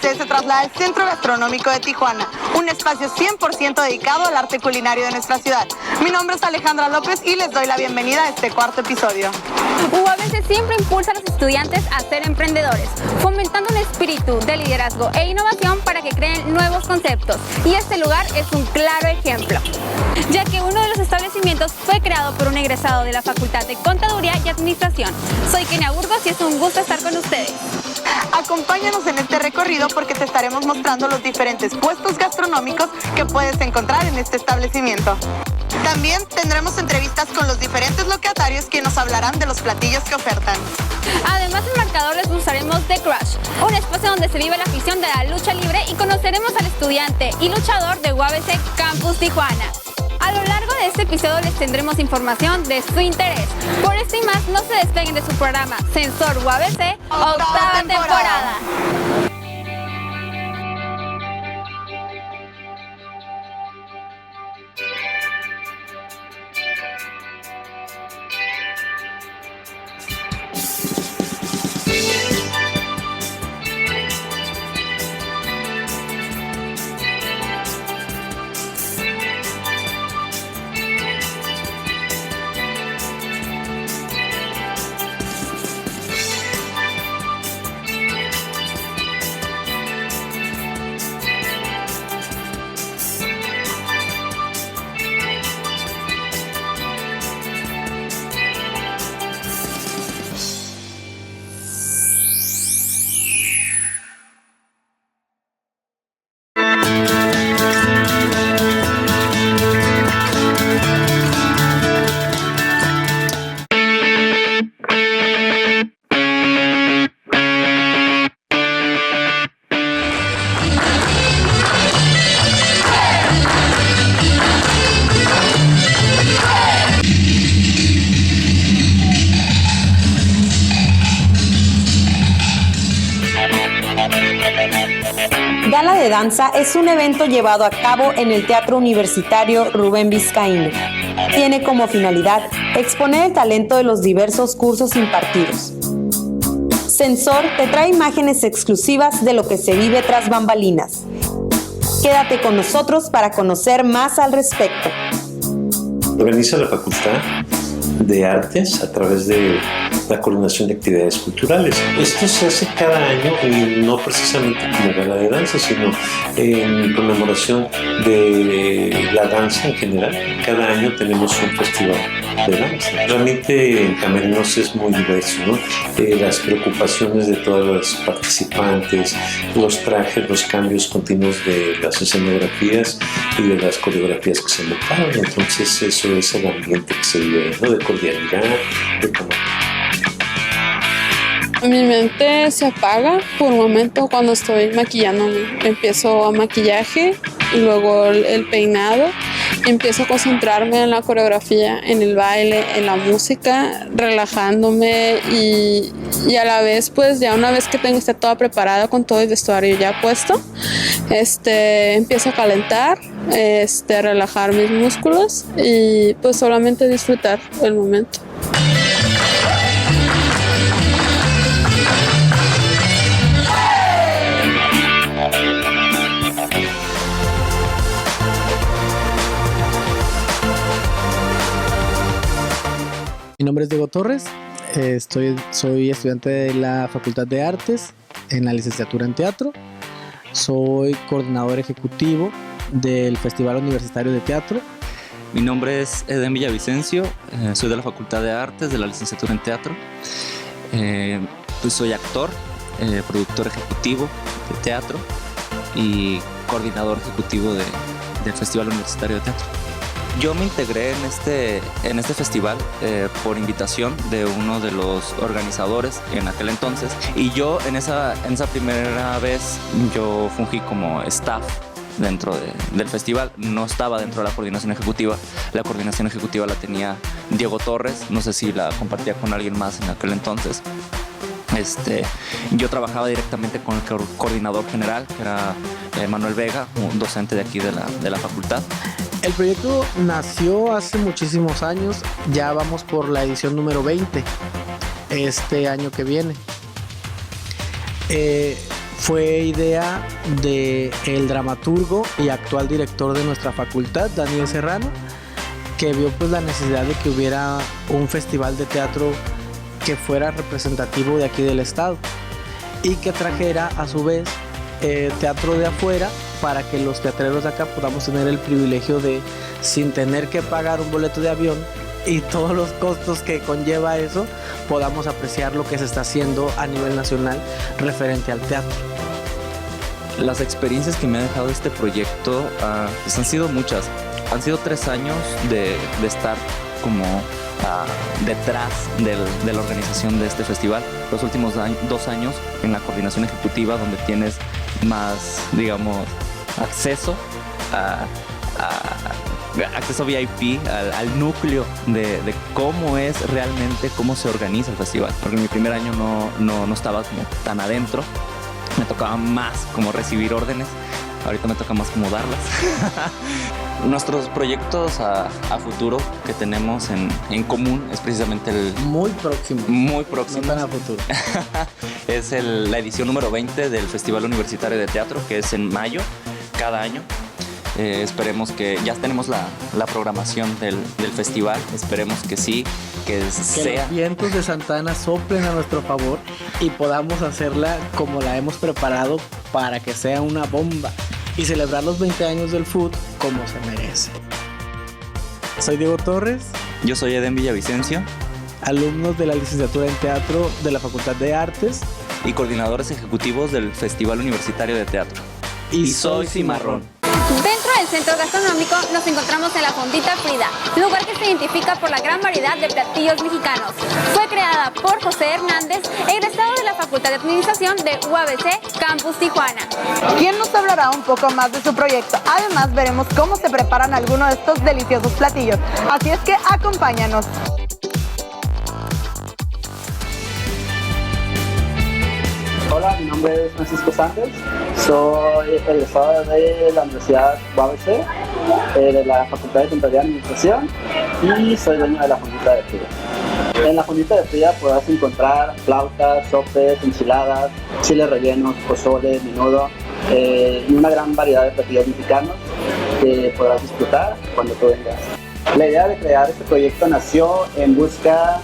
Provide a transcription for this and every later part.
usted se traslada al Centro Gastronómico de Tijuana, un espacio 100% dedicado al arte culinario de nuestra ciudad. Mi nombre es Alejandra López y les doy la bienvenida a este cuarto episodio. UABC siempre impulsa a los estudiantes a ser emprendedores, fomentando un espíritu de liderazgo e innovación para que creen nuevos conceptos. Y este lugar es un claro ejemplo, ya que uno de los establecimientos fue creado por un egresado de la Facultad de Contaduría y Administración. Soy Kenia Burgos y es un gusto estar con ustedes. Acompáñanos en este recorrido porque te estaremos mostrando los diferentes puestos gastronómicos que puedes encontrar en este establecimiento. También tendremos entrevistas con los diferentes locatarios que nos hablarán de los platillos que ofertan. Además, en Marcador les mostraremos The Crush, un espacio donde se vive la afición de la lucha libre y conoceremos al estudiante y luchador de UABC Campus Tijuana. A lo largo de este episodio les tendremos información de su interés. Por esto y más, no se despeguen de su programa Sensor UABC, octava temporada. Gala de Danza es un evento llevado a cabo en el Teatro Universitario Rubén Vizcaíno. Tiene como finalidad exponer el talento de los diversos cursos impartidos. Sensor te trae imágenes exclusivas de lo que se vive tras bambalinas. Quédate con nosotros para conocer más al respecto. Organiza la Facultad de Artes a través de la coordinación de actividades culturales. Esto se hace cada año y no precisamente como gala de danza, sino en conmemoración de la danza en general. Cada año tenemos un festival de danza. Realmente en Camerinos es muy diverso, ¿no? Las preocupaciones de todas las participantes, los trajes, los cambios continuos de las escenografías y de las coreografías que se montaron. Entonces eso es el ambiente que se vive, ¿no? De cordialidad, de cómo... Mi mente se apaga por un momento cuando estoy maquillándome. Empiezo a maquillaje y luego el peinado. Empiezo a concentrarme en la coreografía, en el baile, en la música, relajándome y a la vez, pues ya una vez que está toda preparada con todo el vestuario ya puesto, empiezo a calentar, a relajar mis músculos y pues solamente disfrutar el momento. Mi nombre es Diego Torres, soy estudiante de la Facultad de Artes en la licenciatura en Teatro. Soy coordinador ejecutivo del Festival Universitario de Teatro. Mi nombre es Eden Villavicencio, soy de la Facultad de Artes de la licenciatura en Teatro. Pues soy actor, productor ejecutivo de teatro y coordinador ejecutivo del Festival Universitario de Teatro. Yo me integré en este festival por invitación de uno de los organizadores en aquel entonces, y yo en esa primera vez yo fungí como staff dentro del festival. No estaba dentro de la coordinación ejecutiva. La coordinación ejecutiva la tenía Diego Torres, no sé si la compartía con alguien más en aquel entonces. Yo trabajaba directamente con el coordinador general, que era Manuel Vega, un docente de aquí de la facultad. El proyecto nació hace muchísimos años, ya vamos por la edición número 20 este año que viene. fue idea del dramaturgo y actual director de nuestra facultad, Daniel Serrano, que vio pues la necesidad de que hubiera un festival de teatro que fuera representativo de aquí del estado y que trajera a su vez teatro de afuera para que los teatreros de acá podamos tener el privilegio de, sin tener que pagar un boleto de avión y todos los costos que conlleva eso, podamos apreciar lo que se está haciendo a nivel nacional referente al teatro. Las experiencias que me ha dejado este proyecto pues han sido muchas. Han sido 3 años de estar como detrás de la organización de este festival. Los últimos 2 años en la coordinación ejecutiva, donde tienes más, digamos, acceso acceso VIP al núcleo de cómo es realmente, cómo se organiza el festival. Porque en mi primer año no estaba como tan adentro, me tocaba más como recibir órdenes, ahorita me toca más como darlas. Nuestros proyectos a futuro que tenemos en común es precisamente el... Muy próximo. Muy próximo. No tan a futuro. Es la edición número 20 del Festival Universitario de Teatro, que es en mayo cada año. Esperemos que ya tenemos la programación del festival. Esperemos que sí, que sea. Los vientos de Santa Ana soplen a nuestro favor y podamos hacerla como la hemos preparado para que sea una bomba y celebrar los 20 años del FUT como se merece. Soy Diego Torres. Yo soy Eden Villavicencio. Alumnos de la licenciatura en teatro de la Facultad de Artes. Y coordinadores ejecutivos del Festival Universitario de Teatro. Y soy Cimarrón. Dentro del centro gastronómico nos encontramos en la Fondita Frida, lugar que se identifica por la gran variedad de platillos mexicanos. Fue creada por José Hernández, egresado de la Facultad de Administración de UABC Campus Tijuana. ¿Quién nos hablará un poco más de su proyecto? Además, veremos cómo se preparan algunos de estos deliciosos platillos. Así es que acompáñanos. Hola, mi nombre es Francisco Sánchez, soy egresado de la Universidad UABC, de la Facultad de Contaduría y Administración, y soy dueño de la Fondita de Frida. En la Fondita de Frida podrás encontrar flautas, sopes, enchiladas, chiles rellenos, pozole, menudo y una gran variedad de platillos mexicanos que podrás disfrutar cuando tú vengas. La idea de crear este proyecto nació en busca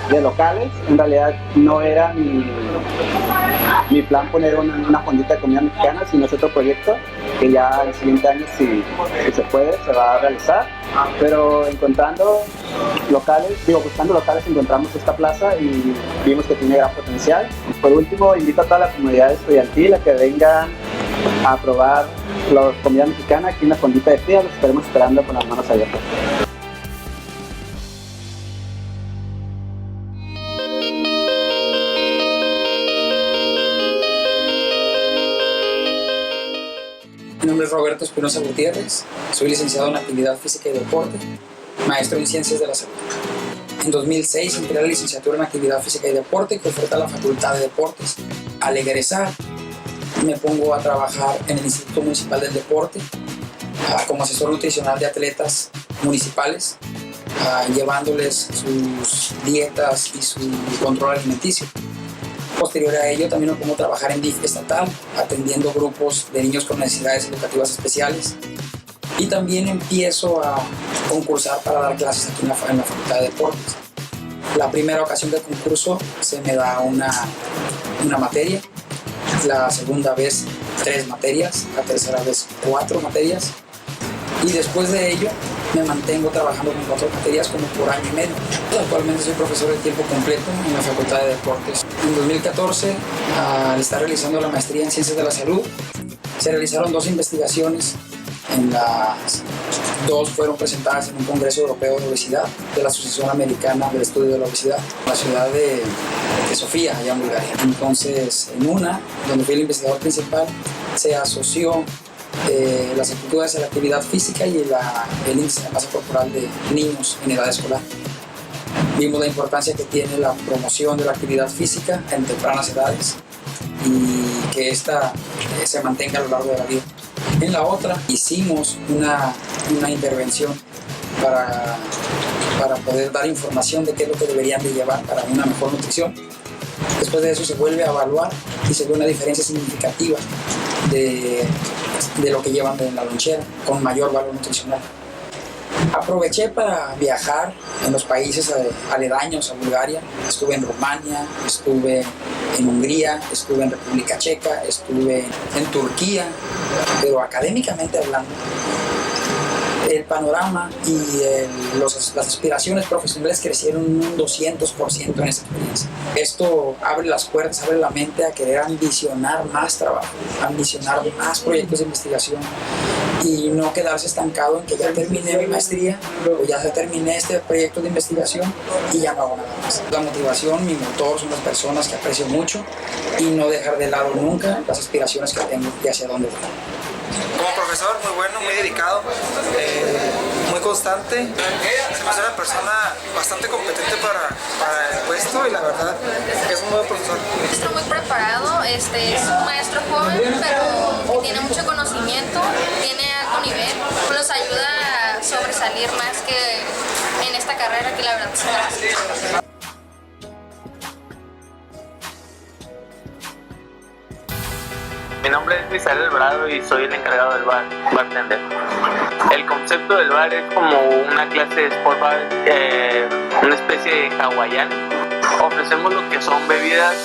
de locales. En realidad no era mi plan poner una fondita de comida mexicana, sino es otro proyecto que ya el siguiente año, si se puede, se va a realizar. Pero buscando locales encontramos esta plaza y vimos que tiene gran potencial. Por último, invito a toda la comunidad estudiantil a que vengan a probar la comida mexicana aquí en la Fondita de Frida. Los estaremos esperando con las manos abiertas. Mi nombre es Roberto Espinosa Gutiérrez, soy licenciado en Actividad Física y Deporte, maestro en Ciencias de la Salud. En 2006 entré a la licenciatura en Actividad Física y Deporte que oferta la Facultad de Deportes. Al egresar, me pongo a trabajar en el Instituto Municipal del Deporte como asesor nutricional de atletas municipales, llevándoles sus dietas y su control alimenticio. Posterior a ello, también me pongo a trabajar en DIF estatal, atendiendo grupos de niños con necesidades educativas especiales. Y también empiezo a concursar para dar clases aquí en la Facultad de Deportes. La primera ocasión del concurso se me da una materia, la segunda vez 3 materias, la tercera vez 4 materias. Y después de ello me mantengo trabajando con 4 materias como por año y medio. Actualmente soy profesor de tiempo completo en la Facultad de Deportes. En 2014, al estar realizando la maestría en Ciencias de la Salud, se realizaron 2 investigaciones. En las 2 fueron presentadas en un Congreso Europeo de Obesidad de la Asociación Americana del Estudio de la Obesidad, en la ciudad de Sofía, allá en Bulgaria. Entonces, en una, donde fui el investigador principal, se asoció las actitudes de la actividad física y el índice de masa corporal de niños en edad escolar. Vimos la importancia que tiene la promoción de la actividad física en tempranas edades y que ésta se mantenga a lo largo de la vida. En la otra hicimos una intervención para poder dar información de qué es lo que deberían de llevar para una mejor nutrición. Después de eso se vuelve a evaluar y se ve una diferencia significativa de lo que llevan en la lonchera, con mayor valor nutricional. Aproveché para viajar en los países aledaños a Bulgaria. Estuve en Rumania, estuve en Hungría, estuve en República Checa, estuve en Turquía, pero académicamente hablando, el panorama y las aspiraciones profesionales crecieron un 200% en esa experiencia. Esto abre las puertas, abre la mente a querer ambicionar más trabajo, ambicionar más proyectos de investigación y no quedarse estancado en que ya terminé mi maestría o ya terminé este proyecto de investigación y ya no hago nada más. La motivación, mi motor son las personas que aprecio mucho y no dejar de lado nunca las aspiraciones que tengo y hacia dónde voy. Como profesor, muy bueno, muy dedicado, muy constante. Se me hace una persona bastante competente para el puesto y la verdad es un buen profesor. Maestro muy preparado, es un maestro joven, pero que tiene mucho conocimiento, tiene alto nivel, nos ayuda a sobresalir más que en esta carrera que la verdad se hace. Mi nombre es Misael Alvarado y soy el encargado del bartender. El concepto del bar es como una clase de sport bar, una especie de hawaiano. Ofrecemos lo que son bebidas,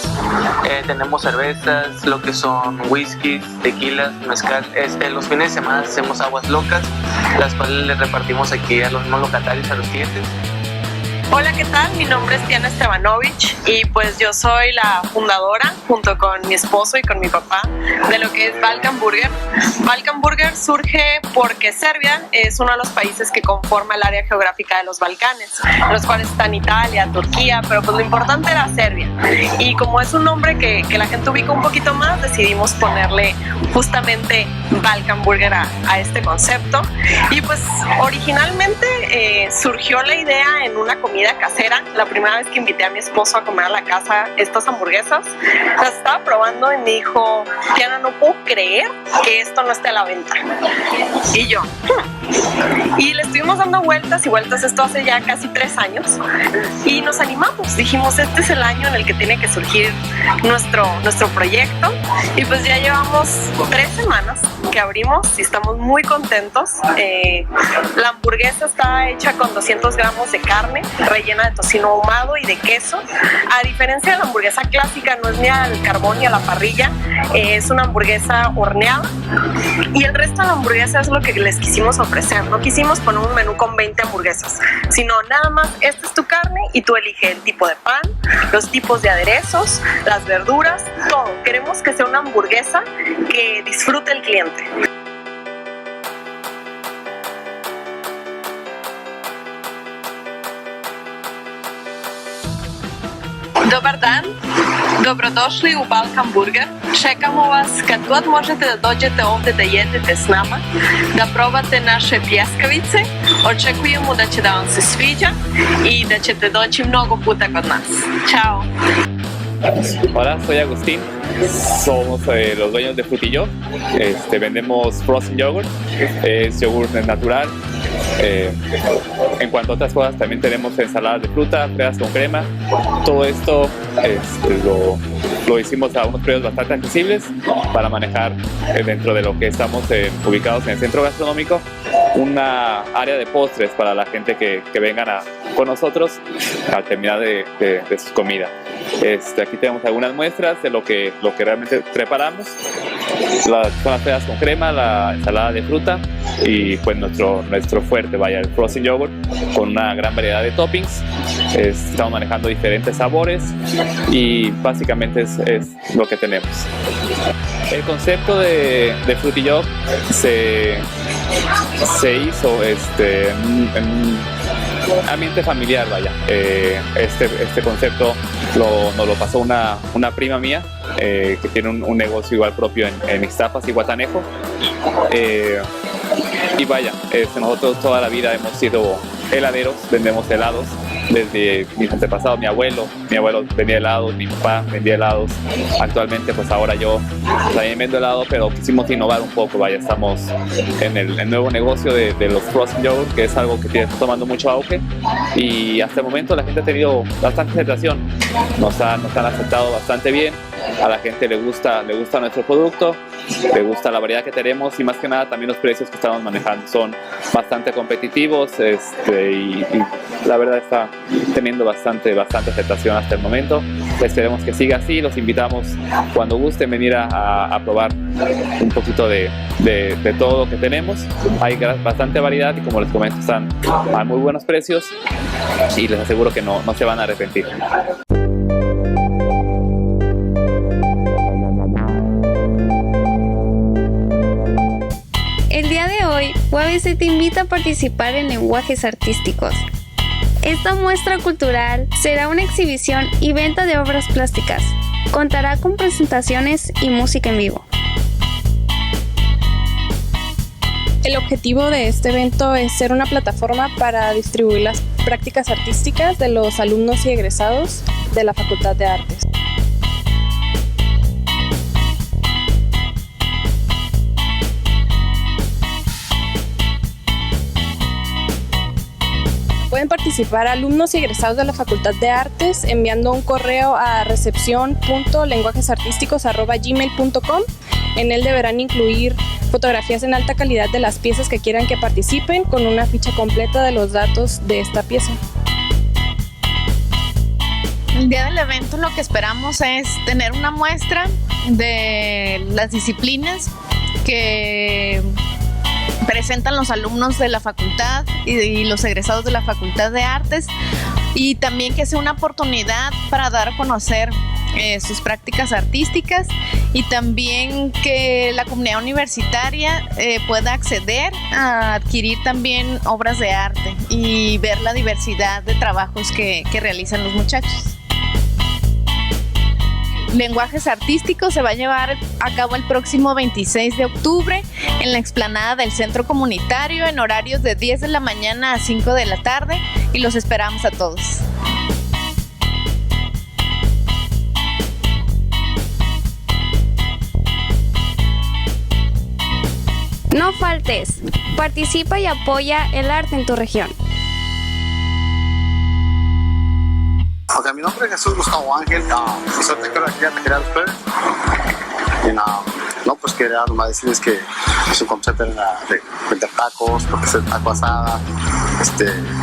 tenemos cervezas, lo que son whiskies, tequilas, mezcal. Los fines de semana hacemos aguas locas, las cuales les repartimos aquí a los mismos locatarios, a los clientes. Hola, ¿qué tal? Mi nombre es Diana Estebanovich y pues yo soy la fundadora junto con mi esposo y con mi papá de lo que es Balkan Burger. Balkan Burger surge porque Serbia es uno de los países que conforma el área geográfica de los Balcanes, en los cuales están Italia, Turquía, pero pues lo importante era Serbia. Y como es un nombre que la gente ubica un poquito más, decidimos ponerle justamente Balkan Burger a este concepto. Y pues originalmente surgió la idea en una comida casera. La primera vez que invité a mi esposo a comer a la casa estas hamburguesas, las estaba probando y me dijo: Diana, no puedo creer que esto no esté a la venta. Y yo, y le estuvimos dando vueltas y vueltas, esto hace ya casi 3 años, y nos animamos, dijimos, este es el año en el que tiene que surgir nuestro proyecto, y pues ya llevamos 3 semanas que abrimos y estamos muy contentos. La hamburguesa está hecha con 200 gramos de carne rellena de tocino ahumado y de queso. A diferencia de la hamburguesa clásica, no es ni al carbón ni a la parrilla, es una hamburguesa horneada, y el resto de la hamburguesa es lo que les quisimos ofrecer. No quisimos poner un menú con 20 hamburguesas, sino nada más, esta es tu carne y tú eliges el tipo de pan, los tipos de aderezos, las verduras, todo. Queremos que sea una hamburguesa que disfrute el cliente. Dobar dan, dobrodošli u Balkan Burger. Čekamo vas kad god možete da dođete ovde da jedete s nama, da probate naše pljeskavice. Očekujemo da će da vam se sviđa i da ćete doći mnogo puta kod nas. Ćao! Hola, soy Agustín, somos los dueños de Frutillo. Vendemos frozen yogurt, es yogur natural. En cuanto a otras cosas, también tenemos ensaladas de fruta, fresas con crema. Todo esto lo hicimos a unos precios bastante accesibles para manejar dentro de lo que estamos ubicados en el centro gastronómico, una área de postres para la gente que vengan con nosotros al terminar de su comida. Aquí tenemos algunas muestras de lo que realmente preparamos. Son las fresas con crema, la ensalada de fruta y pues nuestro fuerte, el frozen yogurt con una gran variedad de toppings. Estamos manejando diferentes sabores y básicamente es lo que tenemos. El concepto de Frutillo se hizo en un ambiente familiar, este concepto nos lo pasó una prima mía que tiene un negocio igual propio en Ixtapas y Guatanejo, y nosotros toda la vida hemos sido heladeros, vendemos helados desde mis antepasados. Mi abuelo vendía helados, mi papá vendía helados. Actualmente pues ahora yo también vendo helado, pero quisimos innovar un poco. Vaya, estamos en el nuevo negocio de los frozen yogurt, que es algo que está tomando mucho auge, y hasta el momento la gente ha tenido bastante aceptación. Nos han aceptado bastante bien. A la gente le gusta nuestro producto, le gusta la variedad que tenemos, y más que nada también los precios que estamos manejando son bastante competitivos, y la verdad está teniendo bastante aceptación hasta el momento. Esperemos que siga así. Los invitamos cuando gusten venir a probar un poquito de todo lo que tenemos. Hay bastante variedad y, como les comento, están a muy buenos precios, y les aseguro que no se van a arrepentir. El día de hoy, UABC te invita a participar en Lenguajes Artísticos. Esta muestra cultural será una exhibición y venta de obras plásticas. Contará con presentaciones y música en vivo. El objetivo de este evento es ser una plataforma para distribuir las prácticas artísticas de los alumnos y egresados de la Facultad de Artes. Pueden participar alumnos y egresados de la Facultad de Artes enviando un correo a recepcion.lenguajesartísticos@gmail.com. En él deberán incluir fotografías en alta calidad de las piezas que quieran que participen, con una ficha completa de los datos de esta pieza. El día del evento lo que esperamos es tener una muestra de las disciplinas que presentan los alumnos de la facultad y los egresados de la Facultad de Artes, y también que sea una oportunidad para dar a conocer sus prácticas artísticas, y también que la comunidad universitaria pueda acceder a adquirir también obras de arte y ver la diversidad de trabajos que realizan los muchachos. Lenguajes Artísticos se va a llevar a cabo el próximo 26 de octubre en la explanada del Centro Comunitario, en horarios de 10 de la mañana a 5 de la tarde, y los esperamos a todos. No faltes, participa y apoya el arte en tu región. Ok, mi nombre es Jesús Gustavo Ángel, soy técnico de actividad de ustedes. No, pues quería nomás decirles que su concepto era de vender tacos, porque es el taco asada,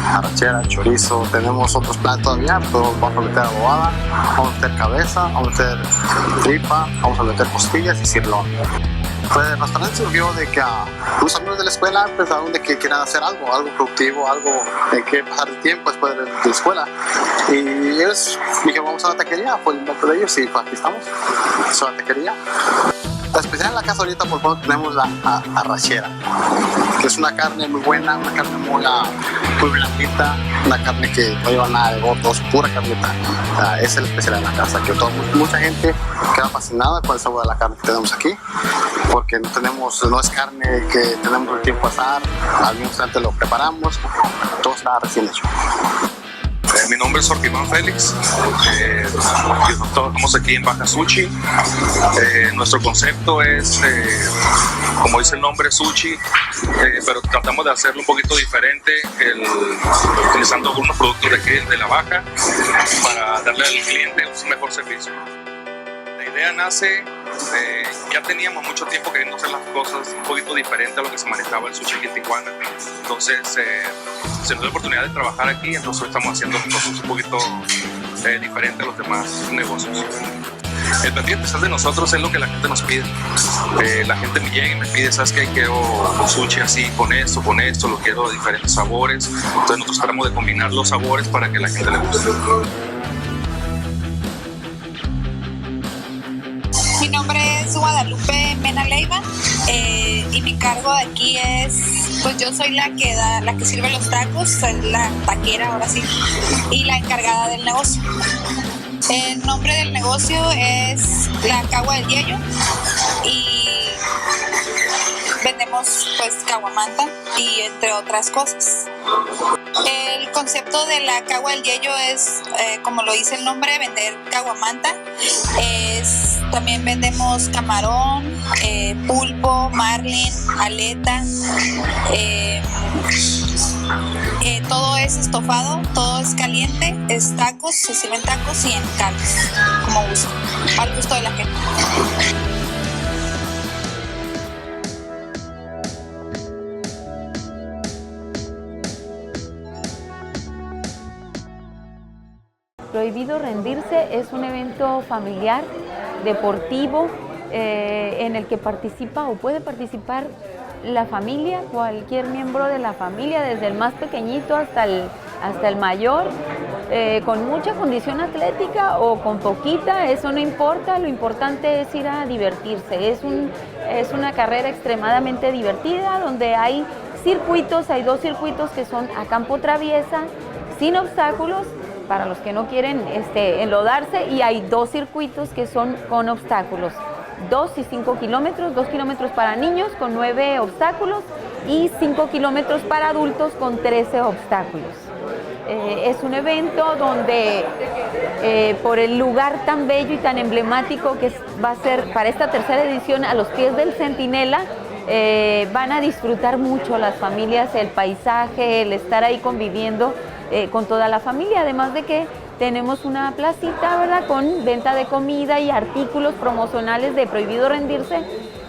arrachera, chorizo. Tenemos otros platos todavía, pero vamos a meter adobada, vamos a meter cabeza, vamos a meter tripa, vamos a meter costillas y sirloin. Pues el restaurante surgió de que los amigos de la escuela pensaron de que querían hacer algo productivo, algo en que pasar el tiempo después de la escuela. Y ellos dijeron, vamos a la taquería, fue el invento de ellos, y pues aquí estamos, es una taquería. La especial en la casa ahorita, por favor, tenemos la arrachera, que es una carne muy buena, una carne muy blandita, una carne que no lleva nada de gordos, pura carnita. Es el especial en la casa, que mucha gente queda fascinada con el sabor de la carne que tenemos aquí, porque no es carne que tenemos el tiempo a asar, al mismo instante lo preparamos, todo está recién hecho. Mi nombre es Ortimán Félix, trabajamos aquí en Baja Sushi. Nuestro concepto es, como dice el nombre, sushi, pero tratamos de hacerlo un poquito diferente, utilizando algunos productos de aquí de la Baja para darle al cliente un mejor servicio. La idea nace, ya teníamos mucho tiempo queriendo hacer las cosas un poquito diferente a lo que se manejaba el sushi aquí en Tijuana. Entonces se nos dio la oportunidad de trabajar aquí, entonces estamos haciendo cosas un poquito diferentes a los demás negocios. El platillo especial de nosotros es lo que la gente nos pide. La gente me llega y me pide, ¿sabes qué? Quiero un sushi así, con esto, lo quiero de diferentes sabores. Entonces nosotros tratamos de combinar los sabores para que la gente le guste. Mi nombre es Guadalupe Mena Leiva, y mi cargo de aquí es, pues yo soy la que sirve los tacos, soy la taquera ahora sí, y la encargada del negocio. El nombre del negocio es La Cagua del Yello, y vendemos pues caguamanta y entre otras cosas. El concepto de la cagua del Yeyo es, como lo dice el nombre, vender caguamanta. También vendemos camarón, pulpo, marlin, aleta. Todo es estofado, todo es caliente, es tacos, se sirven tacos y en caldos, como gusto, al gusto de la gente. Prohibido Rendirse es un evento familiar, deportivo, en el que participa o puede participar la familia, cualquier miembro de la familia, desde el más pequeñito hasta el mayor, con mucha condición atlética o con poquita, eso no importa, lo importante es ir a divertirse. Es una carrera extremadamente divertida donde hay circuitos, hay 2 circuitos que son a campo traviesa, sin obstáculos, para los que no quieren enlodarse, y hay 2 circuitos que son con obstáculos, 2 y 5 kilómetros, 2 kilómetros para niños con 9 obstáculos y 5 kilómetros para adultos con 13 obstáculos. Es un evento donde por el lugar tan bello y tan emblemático que va a ser para esta tercera edición a los pies del Centinela, van a disfrutar mucho las familias, el paisaje, el estar ahí conviviendo con toda la familia, además de que tenemos una placita, ¿verdad?, con venta de comida y artículos promocionales de Prohibido Rendirse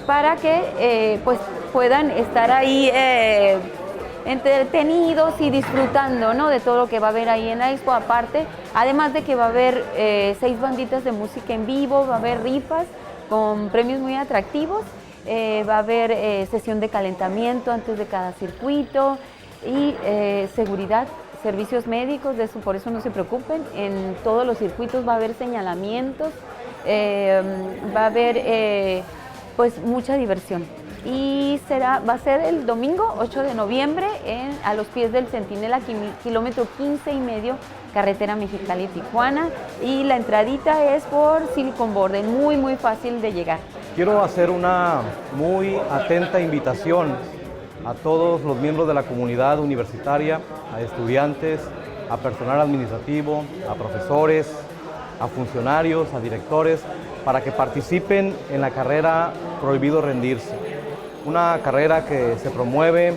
para que pues puedan estar ahí entretenidos y disfrutando, ¿no?, de todo lo que va a haber ahí en la expo. Aparte, además de que va a haber 6 banditas de música en vivo, va a haber rifas con premios muy atractivos, va a haber sesión de calentamiento antes de cada circuito y seguridad, servicios médicos, de eso, por eso no se preocupen. En todos los circuitos va a haber señalamientos, va a haber pues mucha diversión. Y va a ser el domingo 8 de noviembre a los pies del Centinela, kilómetro 15,5, carretera Mexicali-Tijuana, y la entradita es por Silicon Border, muy muy fácil de llegar. Quiero hacer una muy atenta invitación a todos los miembros de la comunidad universitaria, a estudiantes, a personal administrativo, a profesores, a funcionarios, a directores, para que participen en la carrera Prohibido Rendirse. Una carrera que se promueve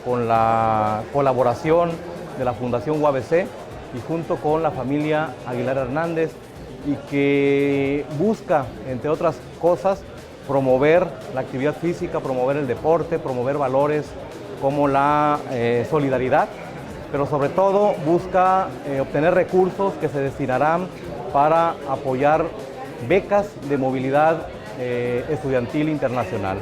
con la colaboración de la Fundación UABC y junto con la familia Aguilar Hernández, y que busca, entre otras cosas, promover la actividad física, promover el deporte, promover valores como la solidaridad, pero sobre todo busca obtener recursos que se destinarán para apoyar becas de movilidad estudiantil internacional.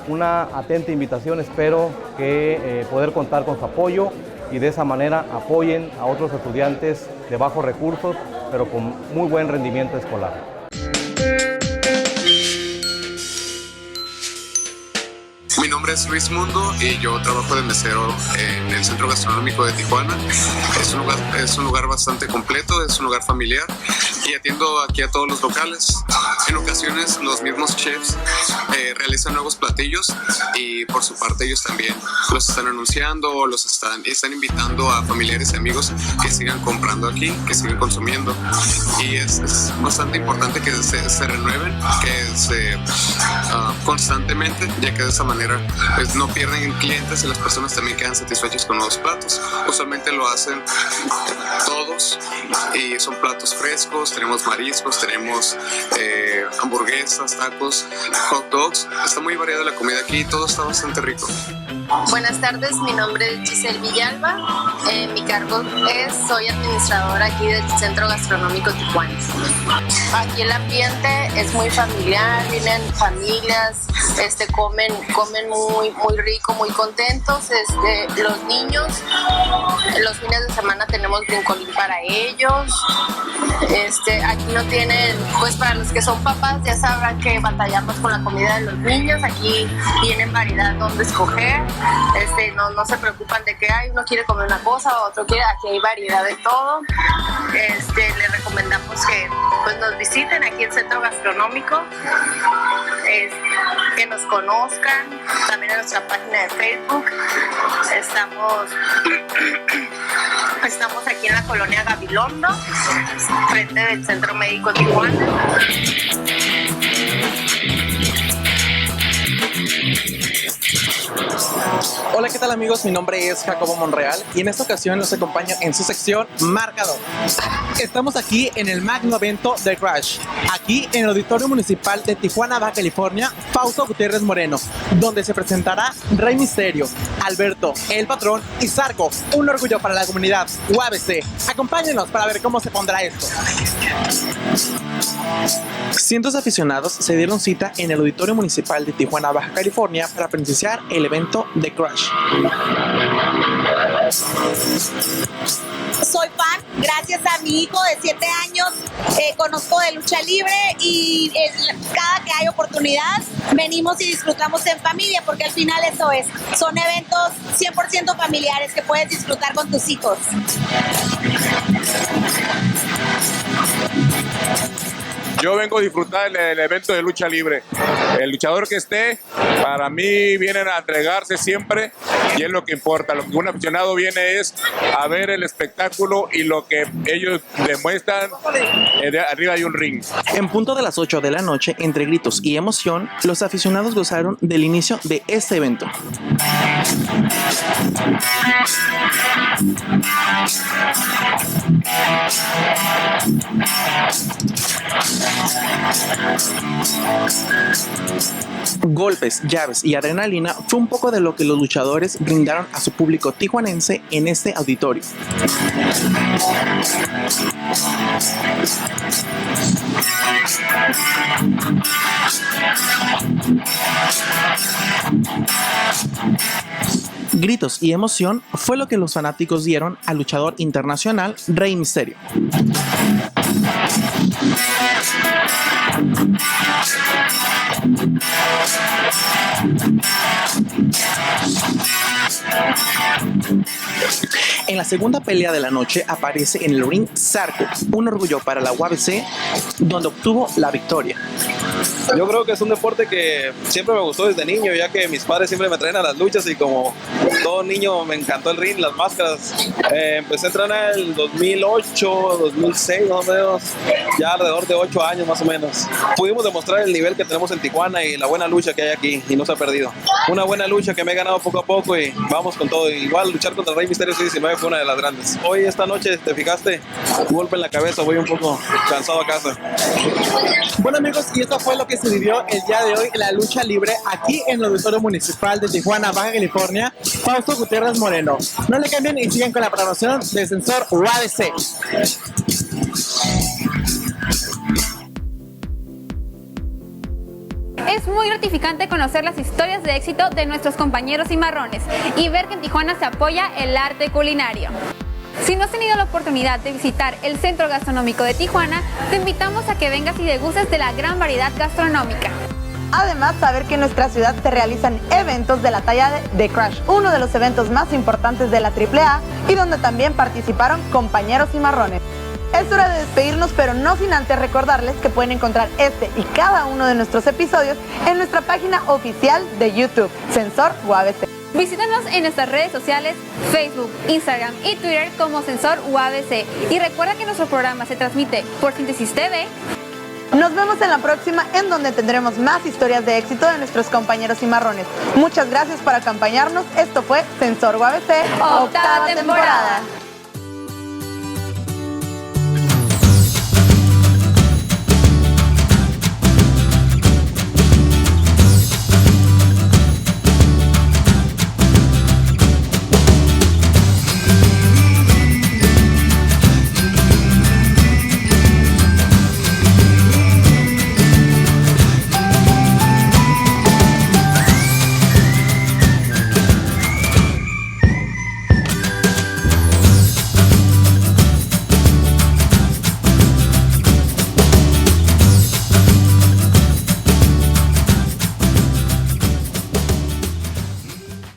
Una atenta invitación, espero que poder contar con su apoyo y de esa manera apoyen a otros estudiantes de bajos recursos, pero con muy buen rendimiento escolar. Mi nombre es Luis Mundo y yo trabajo de mesero en el Centro Gastronómico de Tijuana. Es un lugar bastante completo, es un lugar familiar y atiendo aquí a todos los locales. En ocasiones los mismos chefs realizan nuevos platillos y por su parte ellos también los están anunciando, están invitando a familiares y amigos que sigan comprando aquí, que sigan consumiendo. Y es bastante importante que se renueven, que se constantemente, ya que de esa manera pues no pierden clientes y las personas también quedan satisfechas con los platos. Usualmente lo hacen todos y son platos frescos, tenemos mariscos, tenemos hamburguesas, tacos, hot dogs, está muy variada la comida aquí, todo está bastante rico. Buenas tardes, mi nombre es Giselle Villalba, mi cargo soy administradora aquí del Centro Gastronómico Tijuana. Aquí el ambiente es muy familiar, vienen familias, comen muy rico, muy contentos. Los niños, los fines de semana tenemos brincolín para ellos. Aquí no tienen, pues para los que son papás ya sabrán que batallamos con la comida de los niños. Aquí tienen variedad donde escoger. No se preocupan de que uno quiere comer una cosa o otro quiere, aquí hay variedad de todo. Les recomendamos que pues no nos visiten aquí en Centro Gastronómico, que nos conozcan, también en nuestra página de Facebook. Estamos aquí en la colonia Gabilondo, frente del Centro Médico Tijuana. Hola, ¿qué tal amigos? Mi nombre es Jacobo Monreal y en esta ocasión los acompaño en su sección Marcador. Estamos aquí en el magno evento de Crash, aquí en el Auditorio Municipal de Tijuana, Baja California, Fausto Gutiérrez Moreno, donde se presentará Rey Misterio, Alberto, El Patrón y Zarco, un orgullo para la comunidad UABC. Acompáñenos para ver cómo se pondrá esto. Cientos de aficionados se dieron cita en el Auditorio Municipal de Tijuana, Baja California, para presenciar el evento de Crash. Soy fan, gracias a mi hijo de 7 años, conozco de lucha libre y cada que hay oportunidad venimos y disfrutamos en familia, porque al final eso es, son eventos 100% familiares que puedes disfrutar con tus hijos. Yo vengo a disfrutar el evento de lucha libre. El luchador que esté, para mí vienen a entregarse siempre y es lo que importa. Lo que un aficionado viene es a ver el espectáculo y lo que ellos demuestran arriba de un ring. En punto de las 8 de la noche, entre gritos y emoción, los aficionados gozaron del inicio de este evento. Golpes, llaves y adrenalina fue un poco de lo que los luchadores brindaron a su público tijuanense en este auditorio. Gritos y emoción fue lo que los fanáticos dieron al luchador internacional Rey Misterio. En la segunda pelea de la noche aparece en el ring Zarco, un orgullo para la UABC, donde obtuvo la victoria. Yo creo que es un deporte que siempre me gustó desde niño, ya que mis padres siempre me traen a las luchas y como todo niño me encantó el ring, las máscaras. Empecé a entrenar en el 2008, 2006 más o menos, ya alrededor de 8 años más o menos. Pudimos demostrar el nivel que tenemos en Tijuana y la buena lucha que hay aquí y no se ha perdido. Una buena lucha que me he ganado poco a poco y vamos con todo. Igual luchar contra el Rey Misterio 19 fue una de las grandes. Hoy esta noche, ¿te fijaste? Un golpe en la cabeza, voy un poco cansado a casa. Bueno amigos, y esto fue lo que se vivió el día de hoy en la lucha libre aquí en el Auditorio Municipal de Tijuana, Baja California, Fausto Gutiérrez Moreno. No le cambien y sigan con la programación de Sensor UABC. Es muy gratificante conocer las historias de éxito de nuestros compañeros cimarrones y ver que en Tijuana se apoya el arte culinario. Si no has tenido la oportunidad de visitar el Centro Gastronómico de Tijuana, te invitamos a que vengas y degustes de la gran variedad gastronómica. Además, saber que en nuestra ciudad se realizan eventos de la talla de Crash, uno de los eventos más importantes de la AAA y donde también participaron compañeros cimarrones. Es hora de despedirnos, pero no sin antes recordarles que pueden encontrar este y cada uno de nuestros episodios en nuestra página oficial de YouTube, Sensor UABC. Visítanos en nuestras redes sociales, Facebook, Instagram y Twitter como Sensor UABC. Y recuerda que nuestro programa se transmite por Síntesis TV. Nos vemos en la próxima, en donde tendremos más historias de éxito de nuestros compañeros cimarrones. Muchas gracias por acompañarnos. Esto fue Sensor UABC, octava temporada.